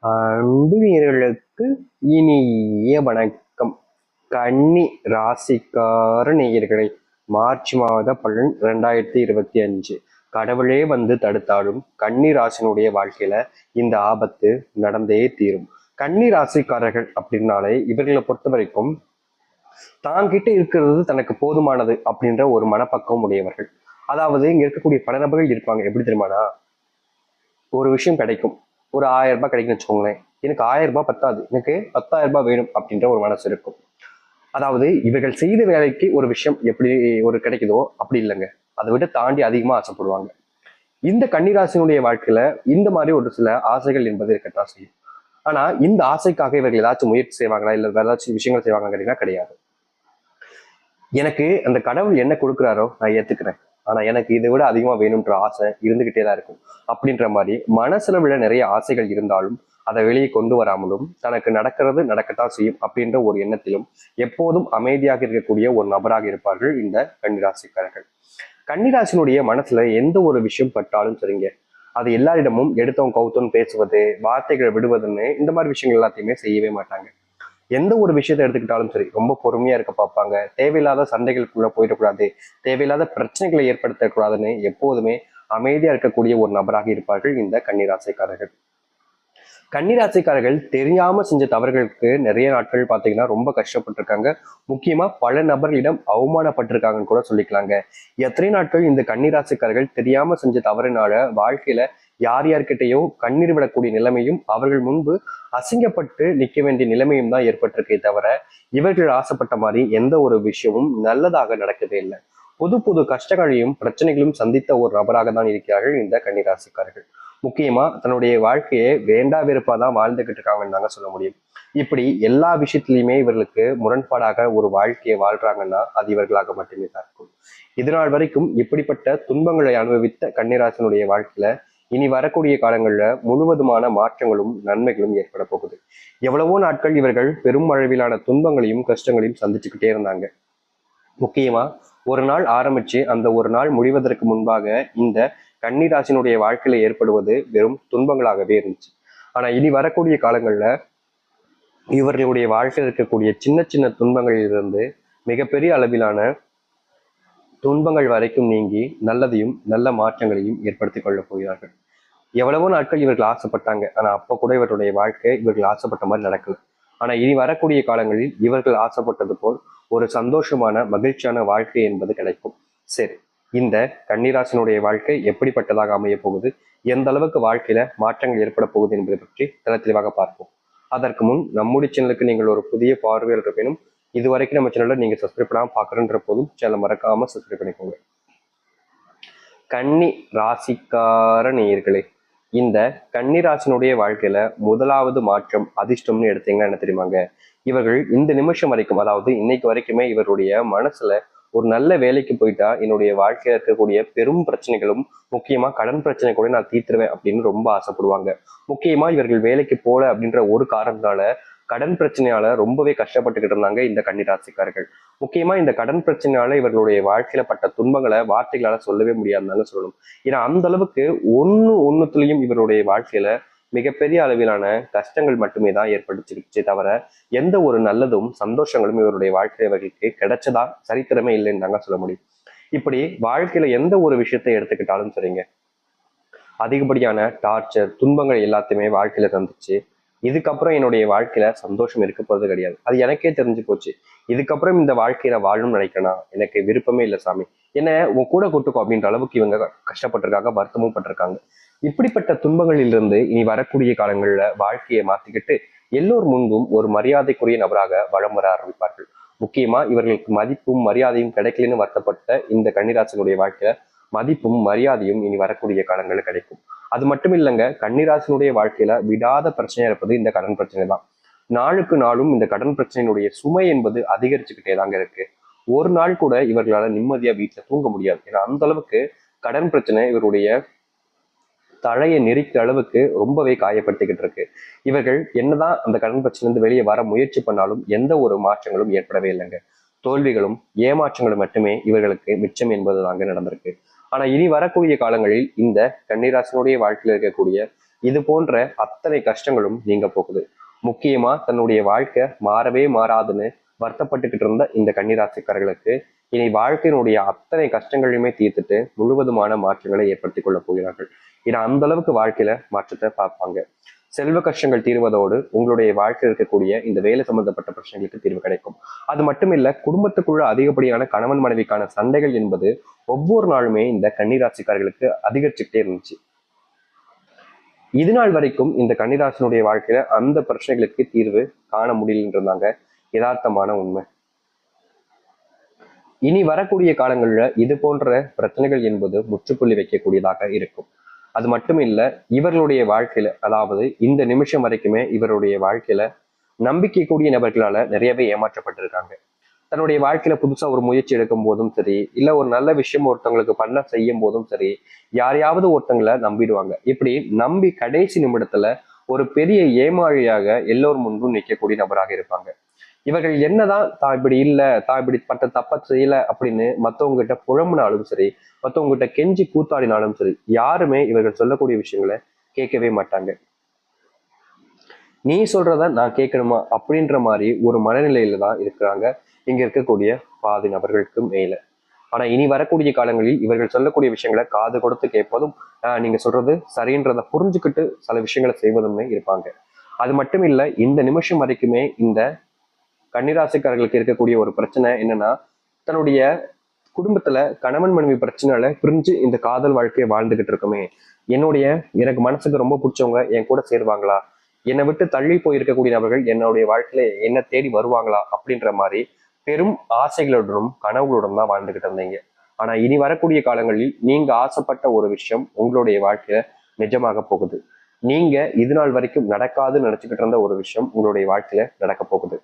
அன்பு இனிய வணக்கம். கன்னி ராசிக்கார நேயர்களை, மார்ச் மாத பலன் 2025. கடவுளே வந்து தடுத்தாலும் கன்னி ராசினுடைய வாழ்க்கையில இந்த ஆபத்து நடந்தே தீரும். கன்னி ராசிக்காரர்கள் அப்படின்னாலே இவர்களை பொறுத்த வரைக்கும் தாங்கிட்ட இருக்கிறது தனக்கு போதுமானது அப்படின்ற ஒரு மனப்பக்குவம் உடையவர்கள். அதாவது இங்க இருக்கக்கூடிய பல நபர்கள் இருப்பாங்க. எப்படி தெரியுமானா, ஒரு விஷயம் கிடைக்கும், ஒரு 1000 ரூபாய் கிடைக்குன்னு வச்சுக்கோங்களேன். எனக்கு 1000 ரூபாய் பத்தாது, எனக்கு 10,000 ரூபாய் வேணும் அப்படின்ற ஒரு மனசு இருக்கும். அதாவது இவர்கள் செய்த வேலைக்கு ஒரு விஷயம் எப்படி ஒரு கிடைக்குதோ அப்படி இல்லைங்க, அதை விட தாண்டி அதிகமா ஆசைப்படுவாங்க. இந்த கன்னிராசினுடைய வாழ்க்கையில இந்த மாதிரி ஒரு சில ஆசைகள் என்பது இருக்கத்தான் செய்யும். ஆனா இந்த ஆசைக்காக இவர்கள் ஏதாச்சும் முயற்சி செய்வாங்களா, இல்ல வேற ஏதாச்சும் விஷயங்கள் செய்வாங்க கேட்டீங்கன்னா கிடையாது. எனக்கு அந்த கடவுள் என்ன கொடுக்குறாரோ நான் ஏத்துக்கிறேன், ஆனா எனக்கு இதை விட அதிகமா வேணும்ன்ற ஆசை இருந்துகிட்டே தான் இருக்கும். அப்படின்ற மாதிரி மனசுல விட நிறைய ஆசைகள் இருந்தாலும் அதை வெளியே கொண்டு வராமலும் தனக்கு நடக்கிறது நடக்கத்தான் செய்யும் அப்படின்ற ஒரு எண்ணத்திலும் எப்போதும் அமைதியாக இருக்கக்கூடிய ஒரு நபராக இருப்பார்கள் இந்த கன்னிராசிக்காரர்கள். கன்னிராசினுடைய மனசுல எந்த ஒரு விஷயம் பட்டாலும் சரிங்க, அது எல்லாரிடமும் எடுத்தவன் கவுத்தவன் பேசுவது, வார்த்தைகளை விடுவதுன்னு இந்த மாதிரி விஷயங்கள் எல்லாத்தையுமே செய்யவே மாட்டாங்க. எந்த ஒரு விஷயத்தை எடுத்துக்கிட்டாலும் சரி ரொம்ப பொறுமையா இருக்க பார்ப்பாங்க. தேவையில்லாத சண்டைகளுக்குள்ள போயிடக்கூடாது, தேவையில்லாத பிரச்சனைகளை ஏற்படுத்தக்கூடாதுன்னு எப்போதுமே அமைதியா இருக்கக்கூடிய ஒரு நபராக இருப்பார்கள் இந்த கன்னிராசிக்காரர்கள். கன்னிராசிக்காரர்கள் தெரியாம செஞ்ச தவறுகளுக்கு நிறைய நாட்கள் பார்த்தீங்கன்னா ரொம்ப கஷ்டப்பட்டிருக்காங்க. முக்கியமா பல நபர்களிடம் அவமானப்பட்டிருக்காங்கன்னு கூட சொல்லிக்கலாங்க. எத்தனை நாட்கள் இந்த கன்னிராசிக்காரர்கள் தெரியாம செஞ்ச தவறினால வாழ்க்கையில யார் யார்கிட்டையோ கண்ணீர் விடக்கூடிய நிலைமையும் அவர்கள் முன்பு அசிங்கப்பட்டு நிற்க வேண்டிய நிலைமையும் தான் ஏற்பட்டிருக்கே தவிர இவர்கள் ஆசைப்பட்ட மாதிரி எந்த ஒரு விஷயமும் நல்லதாக நடக்கவே இல்லை. புது புது கஷ்டங்களையும் பிரச்சனைகளையும் சந்தித்த ஒரு நபராக தான் இருக்கிறார்கள் இந்த கன்னிராசிக்காரர்கள். முக்கியமா தன்னுடைய வாழ்க்கையை வேண்டா வெறுப்பாதான் வாழ்ந்துகிட்டு இருக்காங்கன்னு தாங்க சொல்ல முடியும். இப்படி எல்லா விஷயத்திலையுமே இவர்களுக்கு முரண்பாடாக ஒரு வாழ்க்கையை வாழ்றாங்கன்னா அது இவர்களாக மட்டுமே தான் இருக்கும். இதனால் வரைக்கும் இப்படிப்பட்ட துன்பங்களை அனுபவித்த கன்னிராசனுடைய வாழ்க்கையில இனி வரக்கூடிய காலங்கள்ல முழுவதுமான மாற்றங்களும் நன்மைகளும் ஏற்பட போகுது. எவ்வளவோ நாட்கள் இவர்கள் பெரும் அளவிலான துன்பங்களையும் கஷ்டங்களையும் சந்திச்சுக்கிட்டே இருந்தாங்க. முக்கியமா ஒரு நாள் ஆரம்பிச்சு அந்த ஒரு நாள் முடிவதற்கு முன்பாக இந்த கன்னிராசினுடைய வாழ்க்கையில ஏற்படுவது வெறும் துன்பங்களாகவே இருந்துச்சு. ஆனா இனி வரக்கூடிய காலங்கள்ல இவர்களுடைய வாழ்க்கையில் இருக்கக்கூடிய சின்ன சின்ன துன்பங்களிலிருந்து மிகப்பெரிய அளவிலான துன்பங்கள் வரைக்கும் நீங்கி நல்லதையும் நல்ல மாற்றங்களையும் ஏற்படுத்திக் கொள்ளப் போகிறார்கள். எவ்வளவோ நாட்கள் இவர்கள் ஆசைப்பட்டாங்க, ஆனா அப்ப கூட இவருடைய வாழ்க்கை இவர்கள் ஆசைப்பட்ட மாதிரி நடக்கல. ஆனா இனி வரக்கூடிய காலங்களில் இவர்கள் ஆசைப்பட்டது போல் ஒரு சந்தோஷமான மகிழ்ச்சியான வாழ்க்கை என்பது கிடைக்கும். சரி, இந்த கன்னிராசினுடைய வாழ்க்கை எப்படிப்பட்டதாக அமைய போகுது, எந்த அளவுக்கு வாழ்க்கையில மாற்றங்கள் ஏற்பட போகுது என்பதை பற்றி தெளிவாக பார்ப்போம். அதற்கு முன் நம்முடைய சேனலுக்கு நீங்கள் ஒரு புதிய பார்வையாளர் இருப்பினும் இதுவரைக்கும் நம்ம சேனல்ல நீங்க சப்ஸ்கிரைப் பண்ணாம பாக்குறன்ற போதும் சேனல் மறக்காம சப்ஸ்கிரைப் பண்ணிக்கோங்க. கன்னி ராசிக்கார நேயர்களே, இந்த கன்னிராசினுடைய வாழ்க்கையில முதலாவது மாற்றம் அதிர்ஷ்டம்னு எடுத்தீங்கன்னா என்ன தெரியுமாங்க, இவர்கள் இந்த நிமிஷம் வரைக்கும், அதாவது இன்னைக்கு வரைக்குமே இவருடைய மனசுல ஒரு நல்ல வேலைக்கு போயிட்டா என்னுடைய வாழ்க்கையில இருக்கக்கூடிய பெரும் பிரச்சனைகளும் முக்கியமா கடன் பிரச்சனை கூட நான் தீர்த்துருவேன் அப்படின்னு ரொம்ப ஆசைப்படுவாங்க. முக்கியமா இவர்கள் வேலைக்கு போல அப்படின்ற ஒரு காரணத்தால கடன் பிரச்சனையால ரொம்பவே கஷ்டப்பட்டுக்கிட்டு இருந்தாங்க இந்த கன்னிராசிக்காரர்கள். முக்கியமா இந்த கடன் பிரச்சனையால இவர்களுடைய வாழ்க்கையில பட்ட துன்பங்களை வார்த்தைகளால சொல்லவே முடியாதுன்னு சொல்லணும். ஏன்னா அந்த அளவுக்கு ஒண்ணுத்துலயும் இவருடைய வாழ்க்கையில மிகப்பெரிய அளவிலான கஷ்டங்கள் மட்டுமே தான் ஏற்படுத்திருச்சே தவிர எந்த ஒரு நல்லதும் சந்தோஷங்களும் இவருடைய வாழ்க்கை இவர்களுக்கு கிடைச்சதா சரித்திரமே இல்லைன்னு தாங்க சொல்ல முடியும். இப்படி வாழ்க்கையில எந்த ஒரு விஷயத்தை எடுத்துக்கிட்டாலும் சரிங்க, அதிகப்படியான டார்ச்சர் துன்பங்கள் எல்லாத்தையுமே வாழ்க்கையில சந்திச்சு இதுக்கப்புறம் என்னுடைய வாழ்க்கையில சந்தோஷம் இருக்க போறது கிடையாது, அது எனக்கே தெரிஞ்சு போச்சு. இதுக்கப்புறம் இந்த வாழ்க்கையில வாழணும்னு நினைக்கிறேன், எனக்கு விருப்பமே இல்லை சாமி, என்ன உன் கூட கூட்டுக்கோ அப்படின்ற அளவுக்கு இவங்க கஷ்டப்பட்டிருக்காங்க, வருத்தமும் பட்டிருக்காங்க. இப்படிப்பட்ட துன்பங்களிலிருந்து இனி வரக்கூடிய காலங்கள்ல வாழ்க்கையை மாத்திக்கிட்டு எல்லோர் முன்பும் ஒரு மரியாதைக்குரிய நபராக வளம் வர ஆரம்பிப்பார்கள். முக்கியமா இவர்களுக்கு மதிப்பும் மரியாதையும் கிடைக்கலன்னு வருத்தப்பட்ட இந்த கன்னிராசனுடைய வாழ்க்கையில மதிப்பும் மரியாதையும் இனி வரக்கூடிய காலங்களில் கிடைக்கும். அது மட்டும் இல்லைங்க, கன்னிராசினுடைய வாழ்க்கையில விடாத பிரச்சனையா இருப்பது இந்த கடன் பிரச்சனை தான். நாளுக்கு நாளும் இந்த கடன் பிரச்சனையினுடைய சுமை என்பது அதிகரிச்சுக்கிட்டே தாங்க இருக்கு. ஒரு நாள் கூட இவர்களால நிம்மதியா வீட்டுல தூங்க முடியாது. ஏன்னா அந்த அளவுக்கு கடன் பிரச்சனை இவருடைய தலையை நெரிக்கிற அளவுக்கு ரொம்பவே காயப்படுத்திக்கிட்டு இருக்கு. இவர்கள் என்னதான் அந்த கடன் பிரச்சனையிலிருந்து வெளியே வர முயற்சி பண்ணாலும் எந்த ஒரு மாற்றங்களும் ஏற்படவே இல்லைங்க. தோல்விகளும் ஏமாற்றங்களும் மட்டுமே இவர்களுக்கு மிச்சம் என்பது தாங்க நடந்திருக்கு. ஆனா இனி வரக்கூடிய காலங்களில் இந்த கன்னிராசினுடைய வாழ்க்கையில் இருக்கக்கூடிய இது போன்ற அத்தனை கஷ்டங்களும் நீங்க போகுது. முக்கியமா தன்னுடைய வாழ்க்கை மாறவே மாறாதுன்னு வருத்தப்பட்டுக்கிட்டு இருந்த இந்த கன்னிராசிக்காரர்களுக்கு இனி வாழ்க்கையினுடைய அத்தனை கஷ்டங்களையுமே தீர்த்துட்டு முழுவதுமான மாற்றங்களை ஏற்படுத்திக் கொள்ள போகிறார்கள். ஏன்னா அந்த அளவுக்கு வாழ்க்கையில மாற்றத்தை பார்ப்பாங்க. செல்வ கஷ்டங்கள் தீர்வதோடு உங்களுடைய வாழ்க்கையில் இருக்கக்கூடிய இந்த வேலை சம்பந்தப்பட்ட பிரச்சனைகளுக்கு தீர்வு கிடைக்கும். அது மட்டும் இல்ல, குடும்பத்துக்குள்ள அதிகப்படியான கணவன் மனைவிக்கான சண்டைகள் என்பது ஒவ்வொரு நாளுமே இந்த கன்னிராசிக்காரர்களுக்கு அதிகரிச்சுக்கிட்டே இருந்துச்சு. இது நாள் வரைக்கும் இந்த கன்னிராசினுடைய வாழ்க்கையில அந்த பிரச்சனைகளுக்கு தீர்வு காண முடியலன்றதாங்க யதார்த்தமான உண்மை. இனி வரக்கூடிய காலங்கள்ல இது போன்ற பிரச்சனைகள் என்பது முற்றுப்புள்ளி வைக்கக்கூடியதாக இருக்கும். அது மட்டும் இல்ல, இவர்களுடைய வாழ்க்கையில, அதாவது இந்த நிமிஷம் வரைக்குமே இவருடைய வாழ்க்கையில நம்பிக்கை கூடிய நபர்களால நிறையவே ஏமாற்றப்பட்டிருக்காங்க. தன்னுடைய வாழ்க்கையில புதுசா ஒரு முயற்சி எடுக்கும் போதும் சரி, இல்ல ஒரு நல்ல விஷயம் ஒருத்தவங்களுக்கு பண்ண செய்யும் போதும் சரி, யாரையாவது ஒருத்தங்களை நம்பிடுவாங்க. இப்படி நம்பி கடைசி நிமிடத்துல ஒரு பெரிய ஏமாளியாக எல்லோர் முன்பும் நிற்கக்கூடிய நபராக இருப்பாங்க. இவர்கள் என்னதான் தான் இப்படி இல்லை, தான் இப்படி பட்ட தப்ப செய்யல அப்படின்னு மற்றவங்க கிட்ட புழம்புனாலும் சரி, மற்றவங்க கிட்ட கெஞ்சி கூத்தாடினாலும் சரி, யாருமே இவர்கள் சொல்லக்கூடிய விஷயங்களை கேட்கவே மாட்டாங்க. நீ சொல்றத நான் கேட்கணுமா அப்படின்ற மாதிரி ஒரு மனநிலையில தான் இருக்கிறாங்க இங்க இருக்கக்கூடிய பாதி நபர்களுக்கு மேல. ஆனா இனி வரக்கூடிய காலங்களில் இவர்கள் சொல்லக்கூடிய விஷயங்களை காது கொடுத்து கேட்பதும், நீங்க சொல்றது சரின்றதை புரிஞ்சுக்கிட்டு சில விஷயங்களை செய்வதுமே இருப்பாங்க. அது மட்டும் இல்ல, இந்த நிமிஷம் வரைக்குமே இந்த கன்னிராசிக்காரர்களுக்கு இருக்கக்கூடிய ஒரு பிரச்சனை என்னன்னா, தன்னுடைய குடும்பத்துல கணவன் மனைவி பிரச்சனையால பிரிஞ்சு இந்த காதல் வாழ்க்கையை வாழ்ந்துகிட்டு இருக்குமே, எனக்கு மனசுக்கு ரொம்ப பிடிச்சவங்க என் கூட சேருவாங்களா, என்னை விட்டு தள்ளி போயிருக்கக்கூடிய நபர்கள் என்னுடைய வாழ்க்கையில என்ன தேடி வருவாங்களா அப்படின்ற மாதிரி பெரும் ஆசைகளுடனும் கனவுகளுடன் தான் வாழ்ந்துகிட்டு இருந்தீங்க. ஆனா இனி வரக்கூடிய காலங்களில் நீங்க ஆசைப்பட்ட ஒரு விஷயம் உங்களுடைய வாழ்க்கையில நிஜமாக போகுது. நீங்க இது நாள் வரைக்கும் நடக்காதுன்னு நினைச்சுக்கிட்டு இருந்த ஒரு விஷயம் உங்களுடைய வாழ்க்கையில நடக்க போகுது.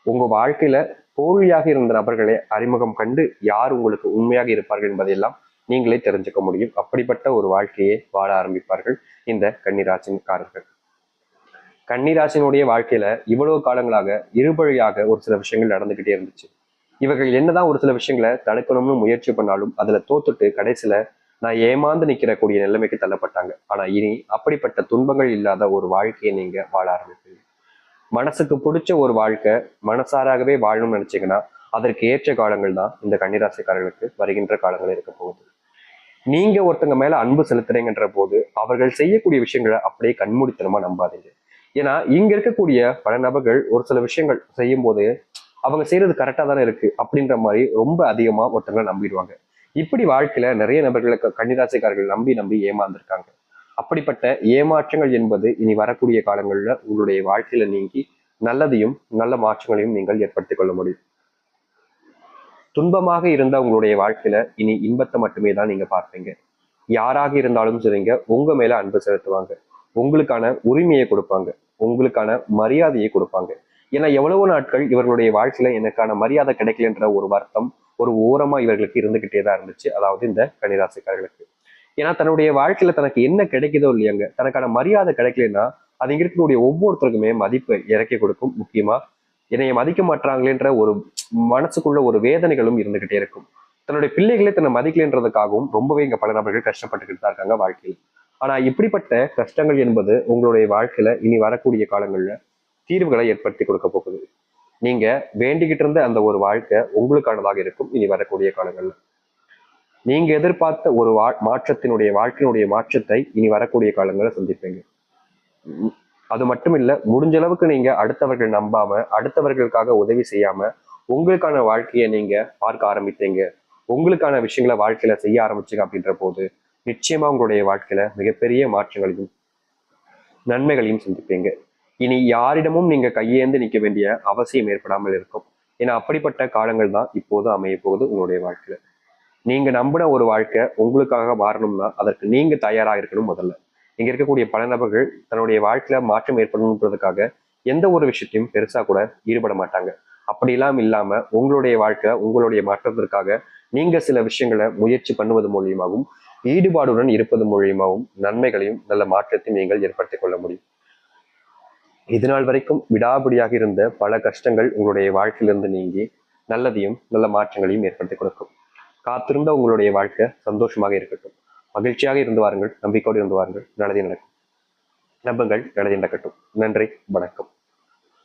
உங்க வாழ்க்கையில தோல்வியாக இருந்த நபர்களை அறிமுகம் கண்டு யார் உங்களுக்கு உண்மையாக இருப்பார்கள் என்பதையெல்லாம் நீங்களே தெரிஞ்சுக்க முடியும். அப்படிப்பட்ட ஒரு வாழ்க்கையை வாழ ஆரம்பிப்பார்கள் இந்த கன்னிராசிக்காரர்கள். கன்னிராசினுடைய வாழ்க்கையில இவ்வளவு காலங்களாக இருபழியாக ஒரு சில விஷயங்கள் நடந்துகிட்டே இருந்துச்சு. இவர்கள் என்னதான் ஒரு சில விஷயங்களை தடுக்கணும்னு முயற்சி பண்ணாலும் அதுல தோத்துட்டு கடைசியில நான் ஏமாந்து நிக்கிறக்கூடிய நிலைமைக்கு தள்ளப்பட்டாங்க. ஆனா இனி அப்படிப்பட்ட துன்பங்கள் இல்லாத ஒரு வாழ்க்கையை நீங்க வாழ ஆரம்பிப்பீங்க. மனசுக்கு பிடிச்ச ஒரு வாழ்க்கை மனசாராகவே வாழணும்னு நினைச்சீங்கன்னா அதற்கு ஏற்ற காலங்கள் தான் இந்த கன்னிராசிக்காரர்களுக்கு வருகின்ற காலங்கள் இருக்க போகுது. நீங்க ஒருத்தங்க மேல அன்பு செலுத்துறீங்கன்ற போது அவர்கள் செய்யக்கூடிய விஷயங்களை அப்படியே கண்மூடித்தனமா நம்பாதீங்க. ஏன்னா இங்க இருக்கக்கூடிய பல நபர்கள் ஒரு சில விஷயங்கள் செய்யும் போது அவங்க செய்யறது கரெக்டா தானே இருக்கு அப்படின்ற மாதிரி ரொம்ப அதிகமா ஒருத்தங்களை நம்பிடுவாங்க. இப்படி வாழ்க்கையில நிறைய நபர்களுக்கு கன்னிராசிக்காரர்கள் நம்பி நம்பி ஏமாந்துருக்காங்க. அப்படிப்பட்ட ஏமாற்றங்கள் என்பது இனி வரக்கூடிய காலங்கள்ல உங்களுடைய வாழ்க்கையில நீங்கி நல்லதையும் நல்ல மாற்றங்களையும் நீங்கள் ஏற்படுத்திக் கொள்ள முடியும். துன்பமாக இருந்த உங்களுடைய வாழ்க்கையில இனி இன்பத்தை மட்டுமே தான் நீங்க பார்ப்பீங்க. யாராக இருந்தாலும் சரிங்க, உங்க மேல அன்பு செலுத்துவாங்க, உங்களுக்கான உரிமையை கொடுப்பாங்க, உங்களுக்கான மரியாதையை கொடுப்பாங்க. ஏன்னா எவ்வளவோ நாட்கள் இவர்களுடைய வாழ்க்கையில எனக்கான மரியாதை கிடைக்கலன்ற ஒரு வருத்தம் ஒரு ஓரமா இவர்களுக்கு இருந்துகிட்டே தான் இருந்துச்சு. அதாவது இந்த கன்னிராசிக்காரர்களுக்கு. ஏன்னா தன்னுடைய வாழ்க்கையில தனக்கு என்ன கிடைக்குதோ இல்லையாங்க, தனக்கான மரியாதை கிடைக்கலன்னா அது இங்க இருக்கக்கூடிய ஒவ்வொருத்தருக்குமே மதிப்பை இறக்கி கொடுக்கும். முக்கியமா என்னைய மதிக்க மாட்டாங்களேன்ற ஒரு மனசுக்குள்ள ஒரு வேதனைகளும் இருந்துகிட்டே இருக்கும். தன்னுடைய பிள்ளைகளே தன்னை மதிக்கலைன்றதுக்காகவும் ரொம்பவே இங்க பல நபர்கள் கஷ்டப்பட்டுக்கிட்டு தான் இருக்காங்க வாழ்க்கையில். ஆனா இப்படிப்பட்ட கஷ்டங்கள் என்பது உங்களுடைய வாழ்க்கையில இனி வரக்கூடிய காலங்கள்ல தீர்வுகளை ஏற்படுத்தி கொடுக்க போகுது. நீங்க வேண்டிக்கிட்டு இருந்த அந்த ஒரு வாழ்க்கை உங்களுக்கானதாக இருக்கும் இனி வரக்கூடிய காலங்கள்ல. நீங்க எதிர்பார்த்த ஒரு மாற்றத்தினுடைய வாழ்க்கையினுடைய மாற்றத்தை இனி வரக்கூடிய காலங்களில் சந்திப்பீங்க. அது மட்டும் இல்ல, முடிஞ்ச அளவுக்கு நீங்க அடுத்தவர்கள் நம்பாம அடுத்தவர்களுக்காக உதவி செய்யாம உங்களுக்கான வாழ்க்கையை நீங்க பார்க்க ஆரம்பித்தீங்க, உங்களுக்கான விஷயங்களை வாழ்க்கையில செய்ய ஆரம்பிச்சுங்க அப்படின்ற போது நிச்சயமா உங்களுடைய வாழ்க்கையில மிகப்பெரிய மாற்றங்களையும் நன்மைகளையும் சந்திப்பீங்க. இனி யாரிடமும் நீங்க கையேந்து நிற்க வேண்டிய அவசியம் ஏற்படாமல் இருக்கும். ஏன்னா அப்படிப்பட்ட காலங்கள் தான் இப்போது அமைய போகுது உங்களுடைய வாழ்க்கையில. நீங்க நம்பின ஒரு வாழ்க்கை உங்களுக்காக மாறணும்னா அதற்கு நீங்க தயாராக இருக்கணும். முதல்ல இங்க இருக்கக்கூடிய பல நபர்கள் தன்னுடைய வாழ்க்கையில மாற்றம் ஏற்படணுன்றதுக்காக எந்த ஒரு விஷயத்தையும் பெருசா கூட ஈடுபட மாட்டாங்க. அப்படிலாம் இல்லாம உங்களுடைய வாழ்க்கை உங்களுடைய மாற்றத்திற்காக நீங்க சில விஷயங்களை முயற்சி பண்ணுவது மூலியமாகவும் ஈடுபாடுடன் இருப்பது மூலியமாகவும் நன்மைகளையும் நல்ல மாற்றத்தையும் நீங்கள் ஏற்படுத்திக் கொள்ள முடியும். இதுநாள் வரைக்கும் விடாபிடியாக இருந்த பல கஷ்டங்கள் உங்களுடைய வாழ்க்கையிலிருந்து நீங்கி நல்லதையும் நல்ல மாற்றங்களையும் ஏற்படுத்தி கொடுக்கும். காத்திருந்த உங்களுடைய வாழ்க்கை சந்தோஷமாக இருக்கட்டும். மகிழ்ச்சியாக இருந்து வாருங்கள், நம்பிக்கையோடு இருந்து வாருங்கள், நல்லதே நடக்கும். நம்புங்கள், நல்லதே நடக்கட்டும். நன்றி, வணக்கம்.